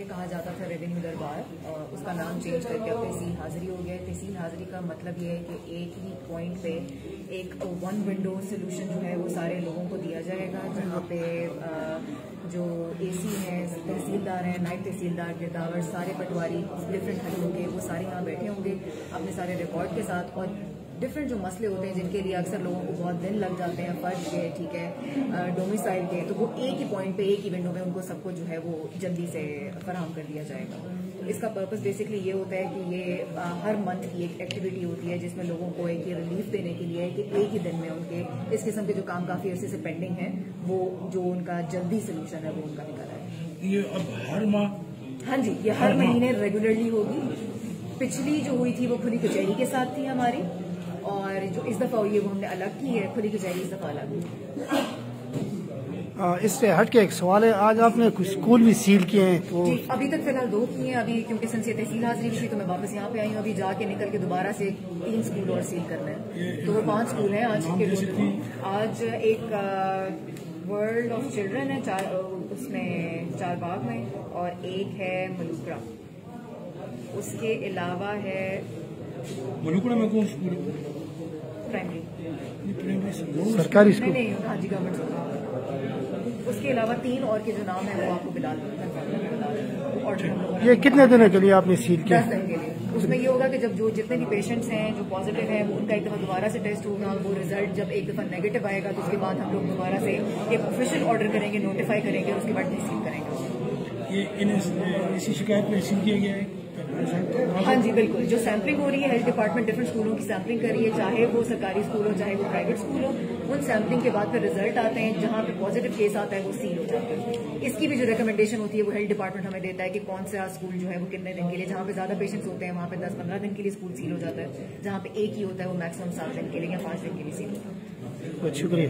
कहा जाता था रेवेन्यू दरबार, उसका नाम चेंज करके अब तहसील हाजिरी हो गया है। तहसील हाजिरी का मतलब ये है कि एक ही पॉइंट पे एक वन विंडो सोल्यूशन जो है वो सारे लोगों को दिया जाएगा, जहाँ पे जो एसी हैं, तहसीलदार हैं, नायब तहसीलदार, गिरदावर, सारे पटवारी डिफरेंट हलकों के वो सारे यहाँ बैठे होंगे अपने सारे रिकॉर्ड के साथ। और डिफरेंट जो मसले होते हैं जिनके लिए अक्सर लोगों को बहुत दिन लग जाते हैं, फर्ज के, ठीक है, डोमिसाइल के, तो वो एक ही पॉइंट पे एक ही विंडो में उनको सबको जो है वो जल्दी से फराहम कर दिया जाएगा। इसका पर्पस बेसिकली ये होता है कि ये हर मंथ की एक एक्टिविटी होती है जिसमें लोगों को एक रिलीफ देने के लिए कि एक ही दिन में उनके इस किस्म के जो काम काफी अर्से से पेंडिंग है वो जो उनका जल्दी सोल्यूशन है वो उनका निकल है। ये अब हर माह, हाँ जी, ये हर महीने रेगुलरली होगी। पिछली जो हुई थी वो खुली कचहरी के साथ थी हमारी, और जो इस दफा हुई है वो हमने अलग की है, खुली कचहरी इस दफा अलग हुई। इससे हट के एक सवाल है, आज आपने कुछ स्कूल भी सील किए हैं तो जी, अभी तक फिलहाल 2 किए हैं। अभी क्योंकि सिंस तहसील हाजिरी थी तो मैं वापस यहाँ पे आई हूँ। अभी जाके निकल के दोबारा से 3 स्कूल और सील करना है, तो वो 5 स्कूल हैं आज के। आज एक वर्ल्ड ऑफ चिल्ड्रन है उसमें चारबाग में, और एक है मलूकड़ा। उसके अलावा है मलूकड़ा में कौन स्कूल? प्राइमरी सरकारी स्कूल? नहीं, हाँ जी, गवर्नमेंट स्कूल। उसके अलावा 3 और के जो नाम है वो आपको बिलाल ऑर्डर। ये कितने दिनों के लिए आपने सील किया? 10 दिन के लिए। उसमें ये होगा कि जब जो जितने भी पेशेंट्स हैं जो पॉजिटिव हैं उनका एक दफा दोबारा से टेस्ट होगा, वो रिजल्ट जब एक दफा नेगेटिव आएगा तो उसके बाद हम लोग दोबारा से एक ऑफिशियल ऑर्डर करेंगे, नोटिफाई करेंगे, और उसके बाद सील करेंगे। ये इसी शिकायत में सील किया गया है? हाँ जी, बिल्कुल। जो सैंपलिंग हो रही है, हेल्थ डिपार्टमेंट डिफरेंट स्कूलों की सैंपलिंग कर रही है, चाहे वो सरकारी स्कूल हो चाहे वो प्राइवेट स्कूल हो। उन सैंपलिंग के बाद फिर रिजल्ट आते हैं, जहाँ पे पॉजिटिव केस आता है वो सील हो जाता है। इसकी भी जो रिकमेंडेशन होती है वो हेल्थ डिपार्टमेंट हमें देता है कि कौन सा स्कूल जो है वो कितने दिन के लिए, जहाँ पे ज्यादा पेशेंट्स होते हैं वहाँ पे 10-15 दिन के लिए स्कूल सील हो जाता है, जहाँ पे एक ही होता है वो मैक्सिमम 7 दिन के लिए या 5 दिन के लिए सील होता है। बहुत शुक्रिया।